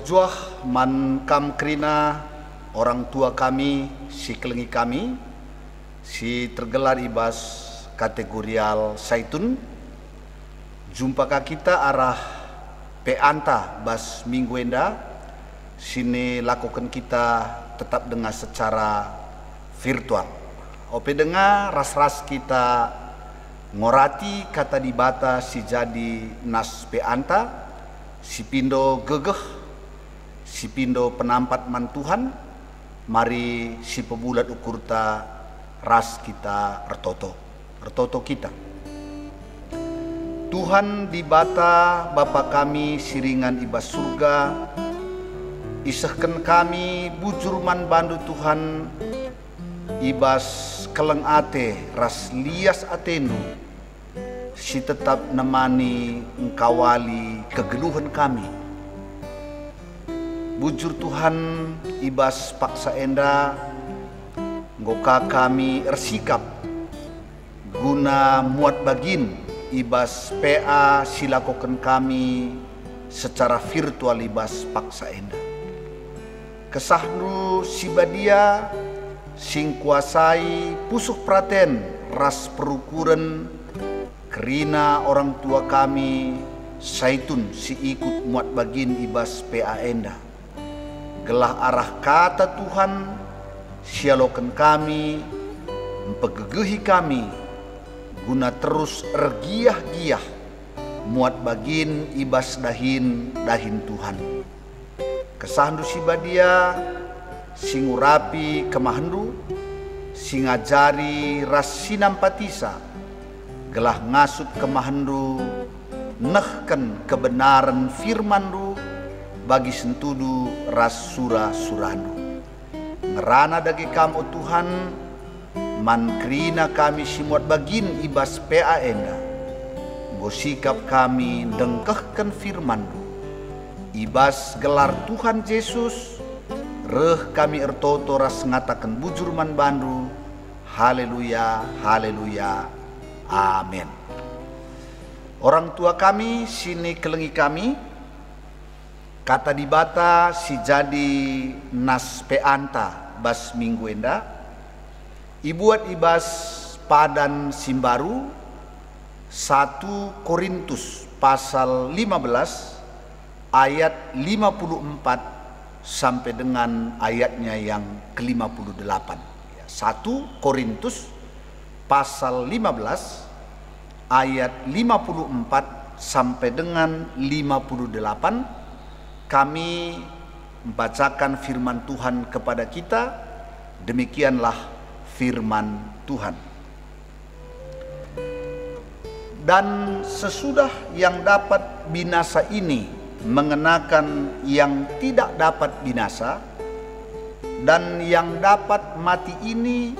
Juah man kam krina orang tua kami, si kelengi kami, si tergelar ibas kategorial saitun. Jumpakah kita arah peanta bas minggu enda, sini lakukan kita tetap dengar secara virtual. Ope dengar ras-ras kita ngorati kata dibata si jadi nas peanta, si pindo gegeh, si pindo penampat man Tuhan, mari si pebulat ukurta ras kita ertoto kita. Tuhan di bata Bapa kami siringan ibas surga, isahkan kami bujur man bandu Tuhan, ibas keleng ate ras lias atendu, si tetap nemani engkawali kegeluhan kami. Bujur Tuhan ibas paksa enda, ngoka kami ersikap guna muat bagin ibas PA silakokan kami secara virtual ibas paksa enda. Kesahnu sibadia sing kuasai pusuk praten ras perukuran kerina orang tua kami saitun si ikut muat bagin ibas PA enda. Gelah arah kata Tuhan sialokan kami, mempegegehi kami, guna terus ergiah-giah muat bagin ibas dahin Tuhan. Kesahandu sibadia singurapi kemahandu, singajari ras sinampatisa, gelah ngasut kemahandu, nehken kebenaran firmandu, bagi sentudu ras surah-surandu. Ngerana dagi kamu Tuhan, man krina kami simuat bagin ibas PA enda, gosikap kami dengkehkan firmandu, ibas gelar Tuhan Yesus, reh kami ertoto ras ngatakan bujur man bandu, haleluya, haleluya, amin. Orang tua kami, sini kelengi kami, kata dibata si jadi nas peanta bas minggu enda, ibuat ibas padan simbaru 1 Korintus pasal 15 ayat 54 sampai dengan ayatnya yang ke-58. 1 Korintus pasal 15 ayat 54 sampai dengan 58. Kami membacakan firman Tuhan kepada kita. Demikianlah firman Tuhan. Dan sesudah yang dapat binasa ini mengenakan yang tidak dapat binasa, dan yang dapat mati ini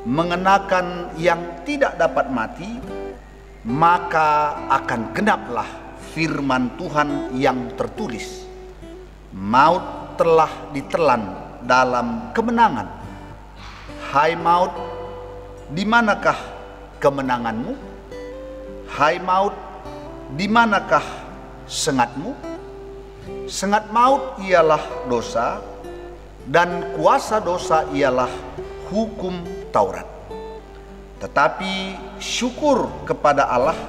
mengenakan yang tidak dapat mati, maka akan genaplah firman Tuhan yang tertulis, maut telah ditelan dalam kemenangan. Hai maut, di manakah kemenanganmu? Hai maut, di manakah sengatmu? Sengat maut ialah dosa, dan kuasa dosa ialah hukum Taurat. Tetapi syukur kepada Allah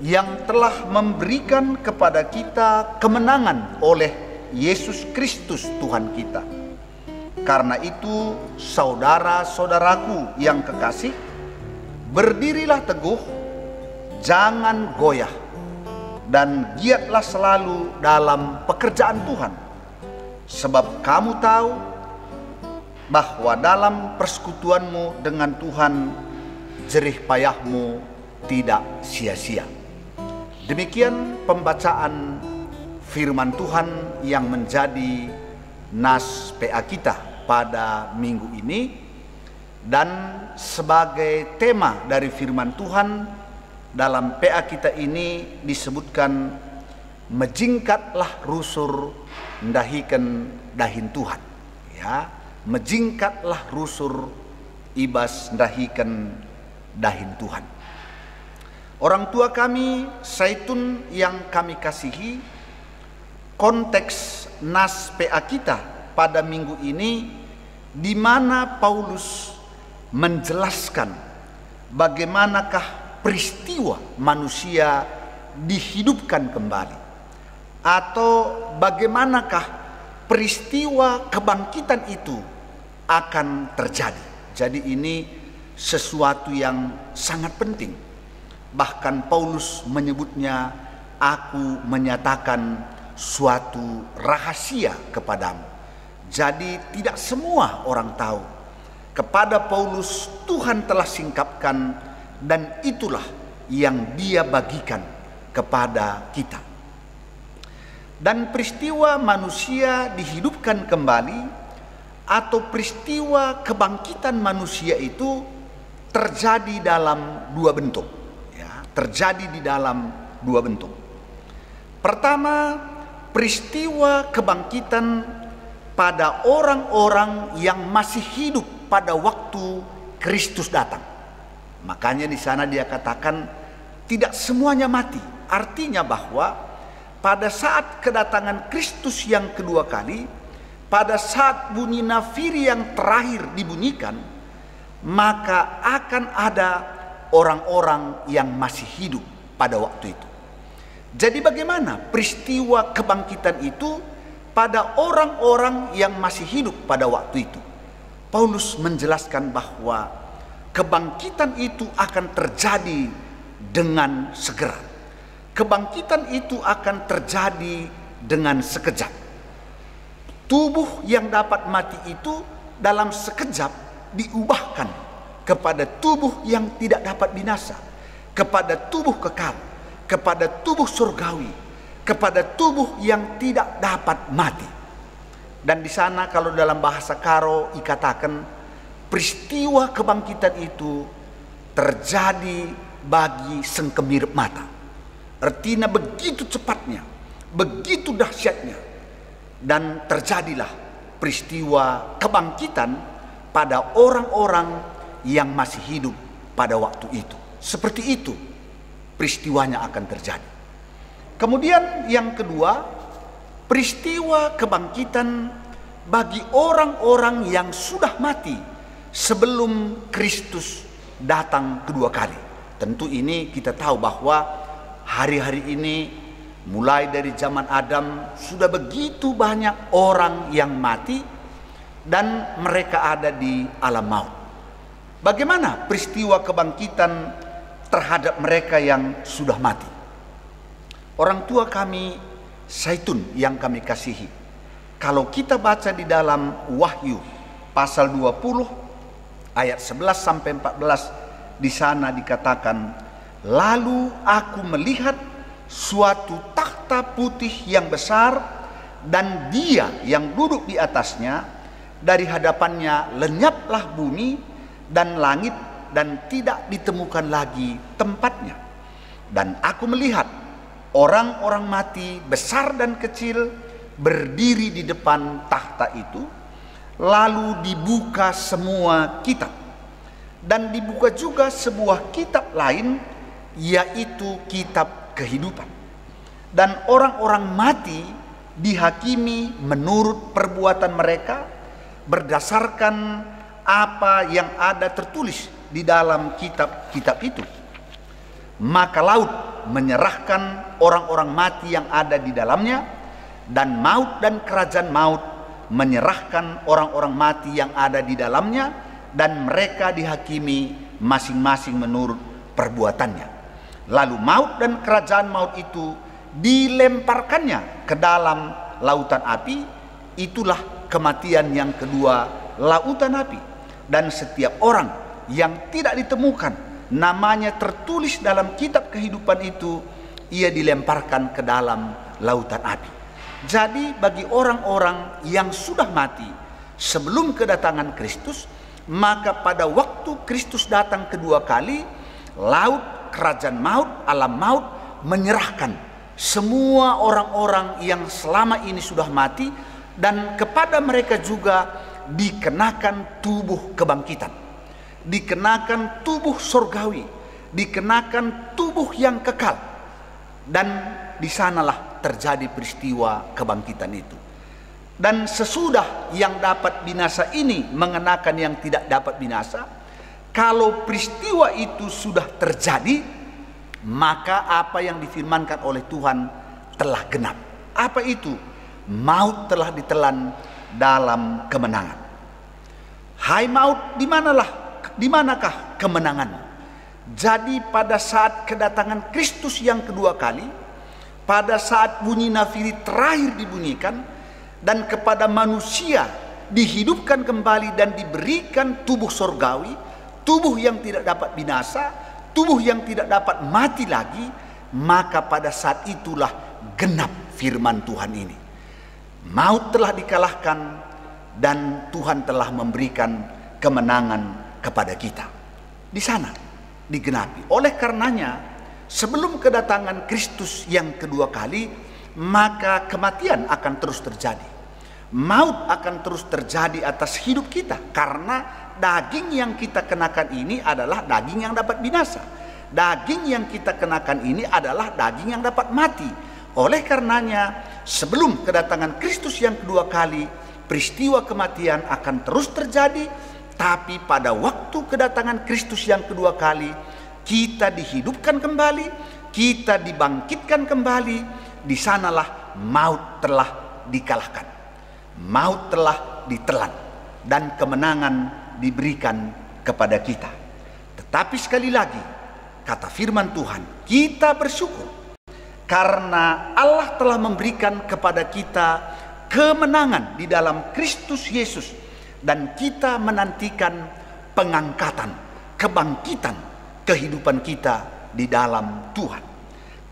yang telah memberikan kepada kita kemenangan oleh Yesus Kristus Tuhan kita. Karena itu, saudara-saudaraku yang kekasih, berdirilah teguh, jangan goyah. dan giatlah selalu dalam pekerjaan Tuhan, sebab kamu tahu bahwa dalam persekutuanmu dengan Tuhan jerih payahmu tidak sia-sia. Demikian pembacaan firman Tuhan yang menjadi nas PA kita pada minggu ini. Dan sebagai tema dari firman Tuhan dalam PA kita ini disebutkan, mejingkatlah rusur ndahiken dahin Tuhan. Ya, mejingkatlah rusur ibas ndahiken dahin Tuhan. Orang tua kami, Zaitun yang kami kasihi, konteks nas PA kita pada minggu ini di mana Paulus menjelaskan bagaimanakah peristiwa manusia dihidupkan kembali, atau bagaimanakah peristiwa kebangkitan itu akan terjadi. Jadi ini sesuatu yang sangat penting. Bahkan Paulus menyebutnya, aku menyatakan suatu rahasia kepadamu. Jadi tidak semua orang tahu. Kepada Paulus Tuhan telah singkapkan, dan itulah yang dia bagikan kepada kita. Dan peristiwa manusia dihidupkan kembali atau peristiwa kebangkitan manusia itu terjadi dalam dua bentuk. Ya, terjadi di dalam dua bentuk. Pertama, peristiwa kebangkitan pada orang-orang yang masih hidup pada waktu Kristus datang. Makanya di sana dia katakan tidak semuanya mati. Artinya bahwa pada saat kedatangan Kristus yang kedua kali, pada saat bunyi nafiri yang terakhir dibunyikan, maka akan ada orang-orang yang masih hidup pada waktu itu. Jadi bagaimana peristiwa kebangkitan itu pada orang-orang yang masih hidup pada waktu itu? Paulus menjelaskan bahwa kebangkitan itu akan terjadi dengan segera. Kebangkitan itu akan terjadi dengan sekejap. Tubuh yang dapat mati itu dalam sekejap diubahkan kepada tubuh yang tidak dapat binasa, kepada tubuh kekal, kepada tubuh surgawi, kepada tubuh yang tidak dapat mati. Dan di sana kalau dalam bahasa Karo dikatakan peristiwa kebangkitan itu terjadi bagi sengkemirip mata. Artinya begitu cepatnya, begitu dahsyatnya, dan terjadilah peristiwa kebangkitan pada orang-orang yang masih hidup pada waktu itu. Seperti itu peristiwanya akan terjadi. Kemudian yang kedua, peristiwa kebangkitan bagi orang-orang yang sudah mati sebelum Kristus datang kedua kali. Tentu ini kita tahu bahwa hari-hari ini mulai dari zaman Adam sudah begitu banyak orang yang mati dan mereka ada di alam maut. Bagaimana peristiwa kebangkitan terhadap mereka yang sudah mati? Orang tua kami, Zaitun yang kami kasihi, kalau kita baca di dalam Wahyu pasal 20 ayat 11 sampai 14, di sana dikatakan, lalu aku melihat suatu takhta putih yang besar dan dia yang duduk di atasnya. Dari hadapannya lenyaplah bumi dan langit dan tidak ditemukan lagi tempatnya. Dan aku melihat orang-orang mati besar dan kecil berdiri di depan takhta itu. Lalu dibuka semua kitab, dan dibuka juga sebuah kitab lain, yaitu kitab kehidupan. Dan orang-orang mati dihakimi menurut perbuatan mereka berdasarkan apa yang ada tertulis di dalam kitab-kitab itu. Maka laut menyerahkan orang-orang mati yang ada di dalamnya, dan maut dan kerajaan maut menyerahkan orang-orang mati yang ada di dalamnya, dan mereka dihakimi masing-masing menurut perbuatannya. Lalu maut dan kerajaan maut itu dilemparkannya ke dalam lautan api, itulah kematian yang kedua, lautan api. Dan setiap orang yang tidak ditemukan namanya tertulis dalam kitab kehidupan itu, ia dilemparkan ke dalam lautan api. Jadi bagi orang-orang yang sudah mati sebelum kedatangan Kristus, maka pada waktu Kristus datang kedua kali, laut, kerajaan maut, alam maut menyerahkan semua orang-orang yang selama ini sudah mati, dan kepada mereka juga dikenakan tubuh kebangkitan, dikenakan tubuh surgawi, dikenakan tubuh yang kekal. Dan di sanalah terjadi peristiwa kebangkitan itu. Dan sesudah yang dapat binasa ini mengenakan yang tidak dapat binasa, kalau peristiwa itu sudah terjadi, maka apa yang difirmankan oleh Tuhan telah genap. Apa itu? Maut telah ditelan dalam kemenangan. Hai maut, di manakah kemenanganmu? Jadi pada saat kedatangan Kristus yang kedua kali, pada saat bunyi nafiri terakhir dibunyikan, dan kepada manusia dihidupkan kembali dan diberikan tubuh surgawi, tubuh yang tidak dapat binasa, tubuh yang tidak dapat mati lagi, maka pada saat itulah genap firman Tuhan ini. Maut telah dikalahkan dan Tuhan telah memberikan kemenangan kepada kita. Di sana digenapi. Oleh karenanya, sebelum kedatangan Kristus yang kedua kali, maka kematian akan terus terjadi. Maut akan terus terjadi atas hidup kita, karena daging yang kita kenakan ini adalah daging yang dapat binasa. Daging yang kita kenakan ini adalah daging yang dapat mati. Oleh karenanya, sebelum kedatangan Kristus yang kedua kali, peristiwa kematian akan terus terjadi. Tapi pada waktu kedatangan Kristus yang kedua kali, kita dihidupkan kembali, kita dibangkitkan kembali. Di sanalah maut telah dikalahkan, maut telah ditelan, dan kemenangan diberikan kepada kita. Tetapi sekali lagi, kata firman Tuhan, kita bersyukur karena Allah telah memberikan kepada kita kemenangan di dalam Kristus Yesus. Dan kita menantikan pengangkatan, kebangkitan kehidupan kita di dalam Tuhan.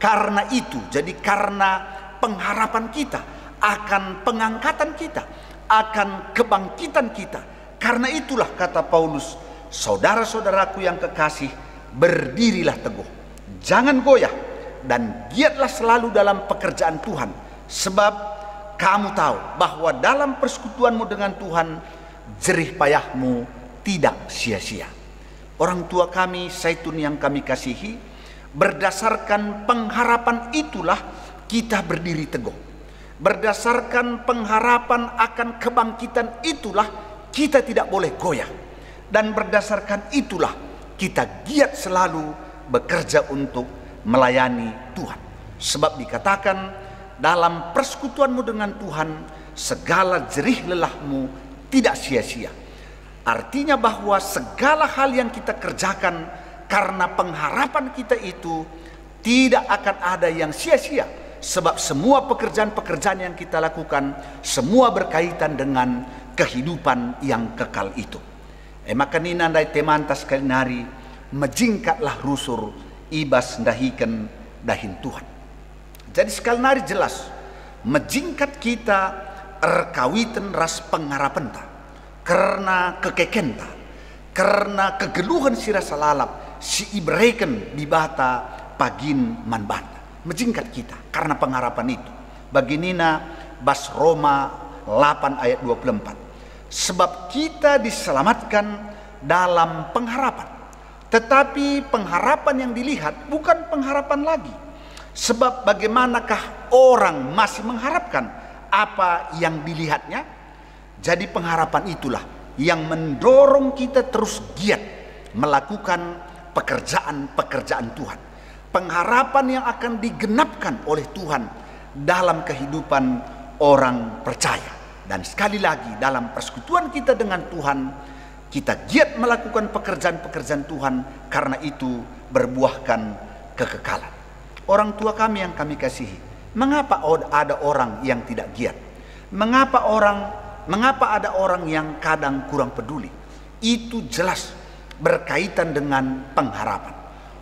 Karena itu, jadi karena pengharapan kita akan pengangkatan kita, akan kebangkitan kita, karena itulah kata Paulus, saudara-saudaraku yang kekasih, berdirilah teguh, jangan goyah, dan giatlah selalu dalam pekerjaan Tuhan, sebab kamu tahu bahwa dalam persekutuanmu dengan Tuhan, jerih payahmu tidak sia-sia. Orang tua kami, Zaitun yang kami kasihi, berdasarkan pengharapan itulah kita berdiri teguh. Berdasarkan pengharapan akan kebangkitan itulah kita tidak boleh goyah. Dan berdasarkan itulah kita giat selalu bekerja untuk melayani Tuhan. Sebab dikatakan dalam persekutuanmu dengan Tuhan, segala jerih lelahmu tidak sia-sia. Artinya bahwa segala hal yang kita kerjakan karena pengharapan kita itu tidak akan ada yang sia-sia. Sebab semua pekerjaan-pekerjaan yang kita lakukan semua berkaitan dengan kehidupan yang kekal itu. Maka nina ndai temantas kalinari majingkatlah rusur ibas ndahiken dahin Tuhan. Jadi sekali nari jelas majingkat kita erkawitan ras pengharapan ta, karena kekekenta, karena kegeluhan si rasa lalap si ibreken di bata pagin manbanda menjingkat kita karena pengharapan itu. Baginina bas Roma 8 ayat 24, sebab kita diselamatkan dalam pengharapan, tetapi pengharapan yang dilihat bukan pengharapan lagi. Sebab bagaimanakah orang masih mengharapkan apa yang dilihatnya? Jadi pengharapan itulah yang mendorong kita terus giat melakukan pekerjaan-pekerjaan Tuhan. Pengharapan yang akan digenapkan oleh Tuhan dalam kehidupan orang percaya. Dan sekali lagi dalam persekutuan kita dengan Tuhan, kita giat melakukan pekerjaan-pekerjaan Tuhan, karena itu berbuahkan kekekalan. Orang tua kami yang kami kasihi, Mengapa ada orang yang tidak giat? Mengapa ada orang yang kadang kurang peduli? Itu jelas berkaitan dengan pengharapan.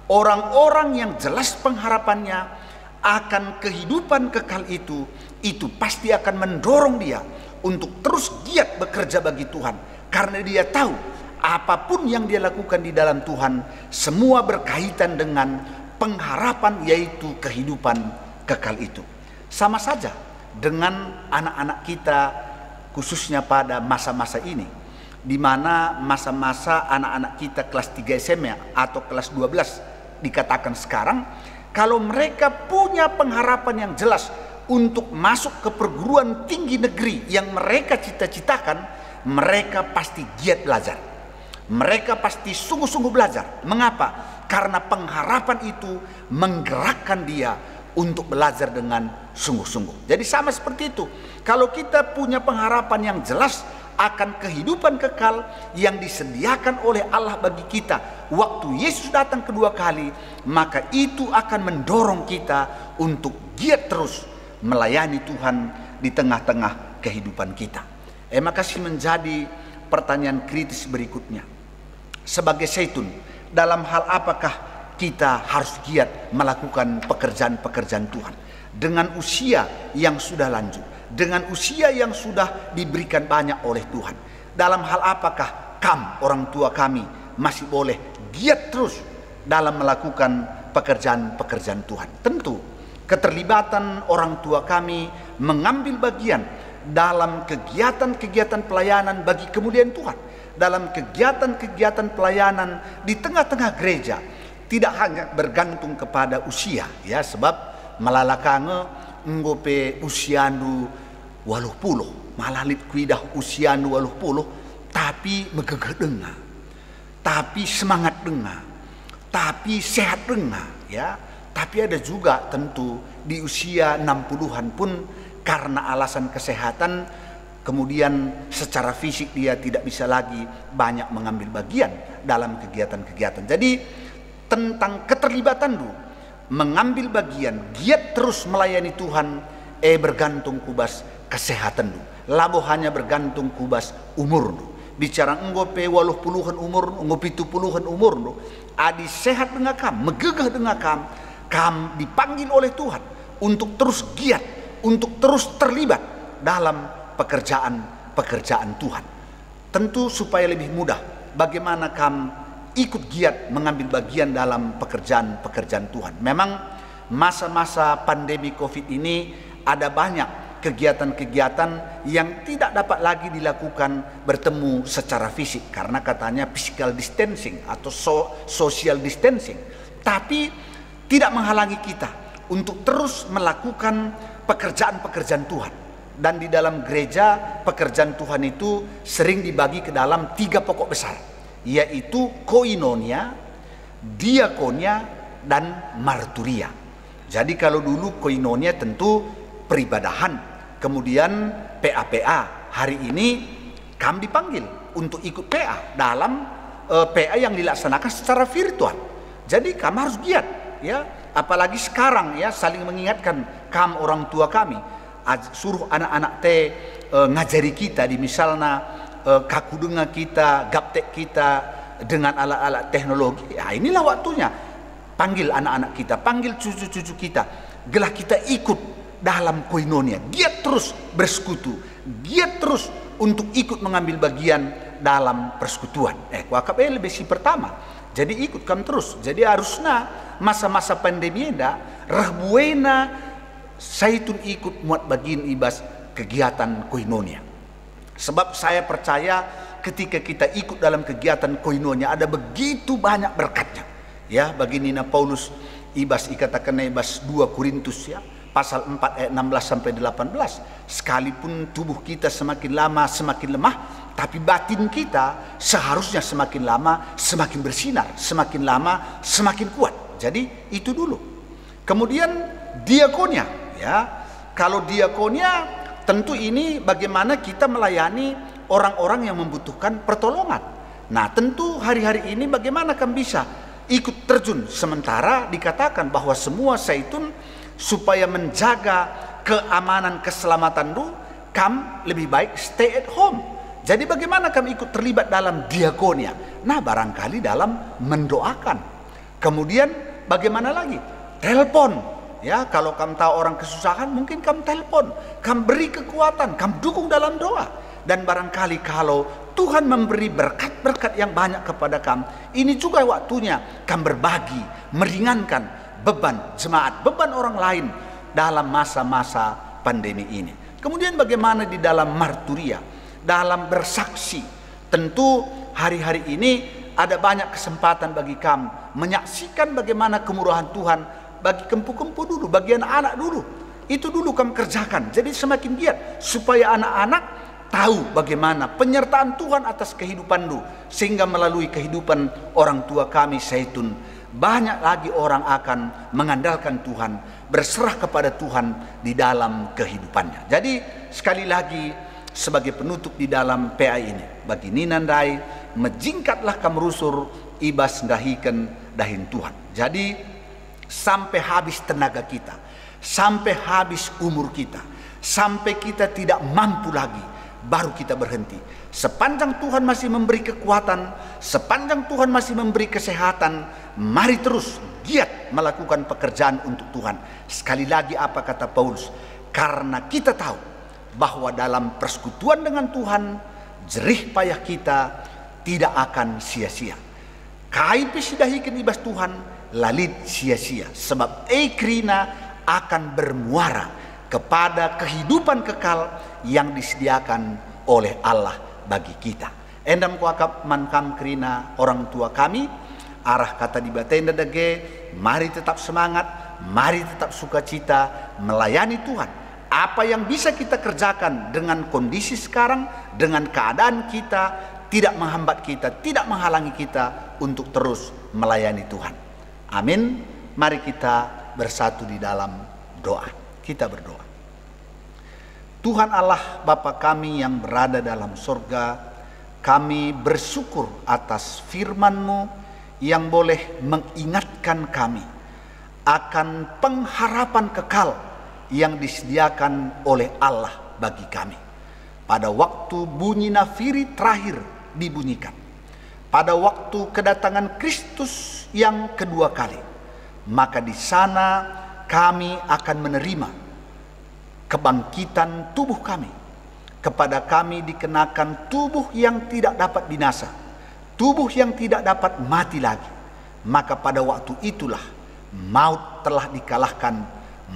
Orang-orang yang jelas pengharapannya akan kehidupan kekal itu pasti akan mendorong dia untuk terus giat bekerja bagi Tuhan, karena dia tahu apapun yang dia lakukan di dalam Tuhan semua berkaitan dengan pengharapan, yaitu kehidupan kekal itu. Sama saja dengan anak-anak kita, khususnya pada masa-masa ini, di mana masa-masa anak-anak kita kelas 3 SMA atau kelas 12 dikatakan sekarang, kalau mereka punya pengharapan yang jelas untuk masuk ke perguruan tinggi negeri yang mereka cita-citakan, mereka pasti giat belajar. Mereka pasti sungguh-sungguh belajar. Mengapa? Karena pengharapan itu menggerakkan dia untuk belajar dengan sungguh-sungguh. Jadi sama seperti itu. Kalau kita punya pengharapan yang jelas akan kehidupan kekal yang disediakan oleh Allah bagi kita waktu Yesus datang kedua kali, maka itu akan mendorong kita untuk giat terus melayani Tuhan di tengah-tengah kehidupan kita. Makasih menjadi pertanyaan kritis berikutnya. Sebagai zaitun, dalam hal apakah kita harus giat melakukan pekerjaan-pekerjaan Tuhan dengan usia yang sudah lanjut, dengan usia yang sudah diberikan banyak oleh Tuhan? Dalam hal apakah orang tua kami masih boleh giat terus dalam melakukan pekerjaan-pekerjaan Tuhan? Tentu keterlibatan orang tua kami mengambil bagian dalam kegiatan-kegiatan pelayanan bagi kemuliaan Tuhan, dalam kegiatan-kegiatan pelayanan di tengah-tengah gereja, tidak hanya bergantung kepada usia, ya, sebab malalakange ngope usiandu 80, malalit kuidah usiandu 80, tapi megegeh dengar, tapi semangat dengar, tapi sehat dengar, ya. Tapi ada juga tentu di usia 60-an pun karena alasan kesehatan, kemudian secara fisik dia tidak bisa lagi banyak mengambil bagian dalam kegiatan-kegiatan. Jadi tentang keterlibatan dulu, mengambil bagian, giat terus melayani Tuhan, bergantung kubas kesehatan dulu. Labo hanya bergantung kubas umur dulu. Bicara nggope 80-an umur, ngopi 70-an umur dulu. Adi sehat dengan kam, megegeh dengan kam dipanggil oleh Tuhan untuk terus giat, untuk terus terlibat dalam pekerjaan Tuhan. Tentu supaya lebih mudah bagaimana kam ikut giat mengambil bagian dalam pekerjaan Tuhan. Memang masa-masa pandemi Covid ini ada banyak kegiatan-kegiatan yang tidak dapat lagi dilakukan bertemu secara fisik karena katanya physical distancing atau social distancing. Tapi tidak menghalangi kita untuk terus melakukan pekerjaan-pekerjaan Tuhan. Dan di dalam gereja pekerjaan Tuhan itu sering dibagi ke dalam 3 pokok besar, yaitu koinonia, diakonia, dan marturia. Jadi kalau dulu koinonia tentu peribadahan, kemudian PA. Hari ini kami dipanggil untuk ikut PA dalam PA yang dilaksanakan secara virtual. Jadi kami harus giat, ya, apalagi sekarang, ya, saling mengingatkan orang tua kami, suruh anak-anak ngajari kita di misalnya kakudunga kita, gaptek kita dengan alat-alat teknologi. Ya, inilah waktunya panggil anak-anak kita, panggil cucu-cucu kita, gelah kita ikut dalam koinonia, giat terus bersekutu, giat terus untuk ikut mengambil bagian dalam persekutuan. Wakap lebih si pertama. Jadi ikut kam terus. Jadi harusnya masa-masa pandemi eda rahbuena zaitun ikut muat bagian ibas kegiatan koinonia. Sebab saya percaya ketika kita ikut dalam kegiatan koinonia ada begitu banyak berkatnya. Ya, begini Paulus ibas ikatakan ibas 2 Korintus, ya, pasal 4 ayat 16 sampai 18. Sekalipun tubuh kita semakin lama semakin lemah, tapi batin kita seharusnya semakin lama semakin bersinar, semakin lama semakin kuat. Jadi itu dulu. Kemudian diakonia, ya. Kalau diakonia tentu ini bagaimana kita melayani orang-orang yang membutuhkan pertolongan. Nah, tentu hari-hari ini bagaimana kan bisa ikut terjun, sementara dikatakan bahwa semua zaitun supaya menjaga keamanan keselamatan dulu, kam lebih baik stay at home. Jadi bagaimana kami ikut terlibat dalam diakonia? Nah, barangkali dalam mendoakan. Kemudian bagaimana lagi? Telepon. Ya, kalau kamu tahu orang kesusahan, mungkin kamu telepon, kamu beri kekuatan, kamu dukung dalam doa. Dan barangkali kalau Tuhan memberi berkat-berkat yang banyak kepada kamu, ini juga waktunya kamu berbagi, meringankan beban jemaat, beban orang lain dalam masa-masa pandemi ini. Kemudian bagaimana di dalam marturia, dalam bersaksi. Tentu hari-hari ini ada banyak kesempatan bagi kamu menyaksikan bagaimana kemurahan Tuhan bagi kempu-kempu dulu, bagi anak-anak dulu. Itu dulu kamu kerjakan. Jadi semakin giat supaya anak-anak tahu bagaimana penyertaan Tuhan atas kehidupan dulu. Sehingga melalui kehidupan orang tua kami Zaitun, banyak lagi orang akan mengandalkan Tuhan, berserah kepada Tuhan di dalam kehidupannya. Jadi sekali lagi sebagai penutup di dalam PA ini, bagi ninandai menjingkatlah kamu rusur ibas ndahiken dahin Tuhan. Jadi sampai habis tenaga kita, sampai habis umur kita, sampai kita tidak mampu lagi, baru kita berhenti. Sepanjang Tuhan masih memberi kekuatan, sepanjang Tuhan masih memberi kesehatan, mari terus giat melakukan pekerjaan untuk Tuhan. Sekali lagi apa kata Paulus? Karena kita tahu bahwa dalam persekutuan dengan Tuhan, jerih payah kita tidak akan sia-sia. Kai pisidahikan ibas Tuhan, lalit sia-sia, sebab ekrina akan bermuara kepada kehidupan kekal yang disediakan oleh Allah bagi kita. Endam kuakap mankam krina orang tua kami, arah kata di batenda dage, mari tetap semangat, mari tetap sukacita melayani Tuhan. Apa yang bisa kita kerjakan dengan kondisi sekarang, dengan keadaan kita, tidak menghambat kita, tidak menghalangi kita untuk terus melayani Tuhan. Amin. Mari kita bersatu di dalam doa. Kita berdoa. Tuhan Allah Bapa kami yang berada dalam surga, kami bersyukur atas firman-Mu yang boleh mengingatkan kami akan pengharapan kekal yang disediakan oleh Allah bagi kami. Pada waktu bunyi nafiri terakhir dibunyikan, pada waktu kedatangan Kristus yang kedua kali, maka di sana kami akan menerima kebangkitan tubuh kami. Kepada kami dikenakan tubuh yang tidak dapat binasa, tubuh yang tidak dapat mati lagi. Maka pada waktu itulah maut telah dikalahkan,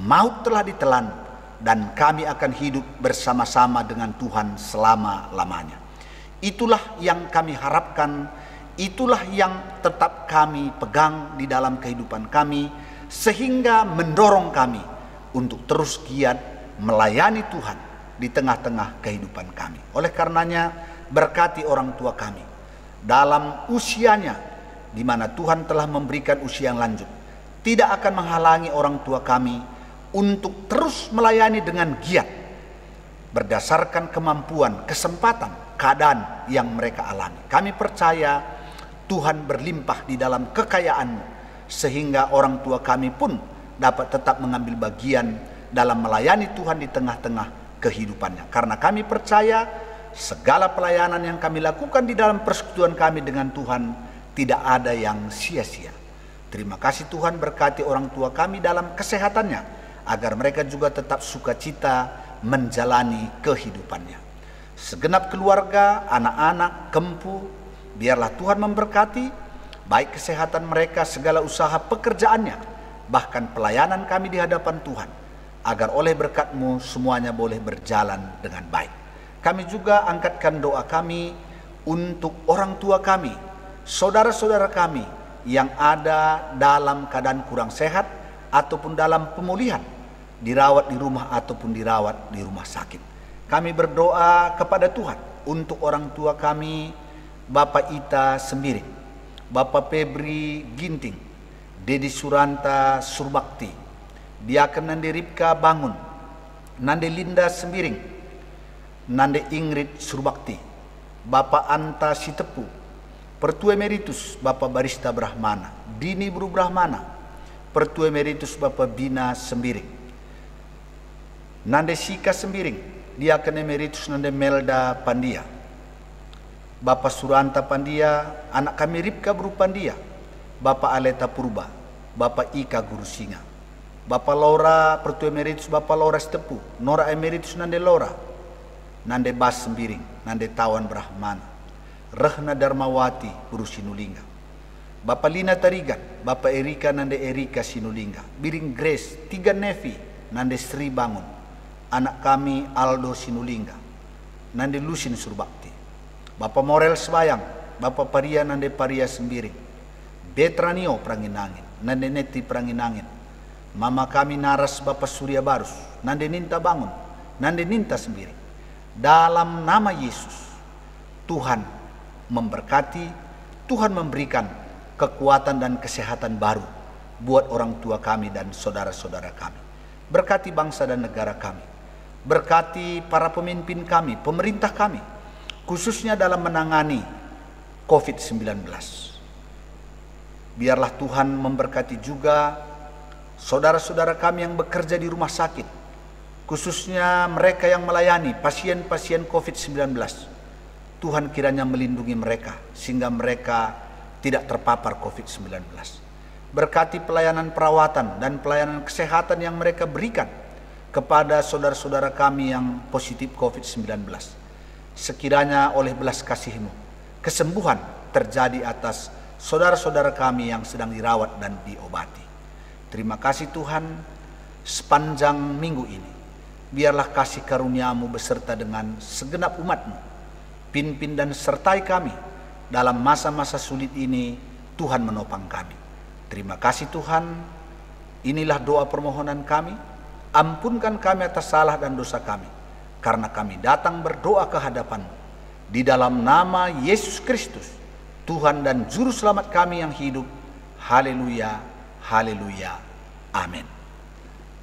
maut telah ditelan, dan kami akan hidup bersama-sama dengan Tuhan selama-lamanya. Itulah yang kami harapkan, itulah yang tetap kami pegang di dalam kehidupan kami, sehingga mendorong kami untuk terus giat melayani Tuhan di tengah-tengah kehidupan kami. Oleh karenanya, berkati orang tua kami dalam usianya, di mana Tuhan telah memberikan usia yang lanjut. Tidak akan menghalangi orang tua kami untuk terus melayani dengan giat, berdasarkan kemampuan, kesempatan, keadaan yang mereka alami. Kami percaya Tuhan berlimpah di dalam kekayaan-Mu, sehingga orang tua kami pun dapat tetap mengambil bagian dalam melayani Tuhan di tengah-tengah kehidupannya. Karena kami percaya segala pelayanan yang kami lakukan di dalam persekutuan kami dengan Tuhan tidak ada yang sia-sia. Terima kasih Tuhan, berkati orang tua kami dalam kesehatannya, agar mereka juga tetap sukacita menjalani kehidupannya. Segenap keluarga, anak-anak, kempu, biarlah Tuhan memberkati baik kesehatan mereka, segala usaha pekerjaannya, bahkan pelayanan kami di hadapan Tuhan, agar oleh berkat-Mu semuanya boleh berjalan dengan baik. Kami juga angkatkan doa kami untuk orang tua kami, saudara-saudara kami yang ada dalam keadaan kurang sehat ataupun dalam pemulihan, dirawat di rumah ataupun dirawat di rumah sakit. Kami berdoa kepada Tuhan untuk orang tua kami, Bapak Ita Sembiring, Bapak Febri Ginting, Dedi Suranta Surbakti, Diaken Nande Ripka Bangun, Nande Linda Sembiring, Nande Ingrid Surbakti, Bapak Anta Sitepu, Pertua Emeritus Bapak Barista Brahmana, Dini Bru Brahmana, Pertua Emeritus Bapak Bina Sembiring. Nande Sika Sembiring, Diaken Emeritus Nande Melda Pandia. Bapak Suranta Pandia, anak kami Ripka Bru Pandia. Bapak Aleta Purba, Bapak Ika Guru Singa. Bapak Laura, Pertua Emeritus Bapak Laura Stepu, Nora Emeritus Nande Laura. Nande Bas Sembiring, Nande Tawan Brahmana. Rehna Darmawati Guru Sinulingga. Bapak Lina Tarigan, Bapak Erika Nande Erika Sinulingga. Biring Grace, 3 Nevi Nande Sri Bangun. Anak kami Aldo Sinulingga, Nande Lusin Surbakti. Bapak Morel Sebayang, Bapak Paria Nande Paria Sembiring. Betranio Pranginangin, Nande Neti Pranginangin. Mama kami Naras Bapak Surya Barus, Nande Ninta Bangun, Nande Ninta Sembiring. Dalam nama Yesus, Tuhan memberkati, Tuhan memberikan kekuatan dan kesehatan baru buat orang tua kami dan saudara-saudara kami. Berkati bangsa dan negara kami. Berkati para pemimpin kami, pemerintah kami, khususnya dalam menangani COVID-19. Biarlah Tuhan memberkati juga saudara-saudara kami yang bekerja di rumah sakit, khususnya mereka yang melayani pasien-pasien COVID-19. Tuhan kiranya melindungi mereka sehingga mereka tidak terpapar COVID-19. Berkati pelayanan perawatan dan pelayanan kesehatan yang mereka berikan kepada saudara-saudara kami yang positif COVID-19. Sekiranya oleh belas kasih-Mu, kesembuhan terjadi atas saudara-saudara kami yang sedang dirawat dan diobati. Terima kasih Tuhan, sepanjang minggu ini, biarlah kasih karunia-Mu beserta dengan segenap umat-Mu. Pimpin dan sertai kami dalam masa-masa sulit ini. Tuhan menopang kami. Terima kasih Tuhan. Inilah doa permohonan kami. Ampunkan kami atas salah dan dosa kami, karena kami datang berdoa ke hadapan-Mu di dalam nama Yesus Kristus, Tuhan dan Juru Selamat kami yang hidup. Haleluya, haleluya, amin.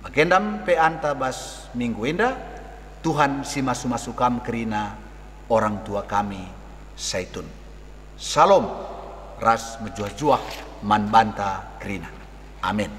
Bagendam pe anta bas minggu indah, Tuhan si masu-masukam kerina orang tua kami Saitun. Salam ras mejuah-juah man banta kerina. Amin.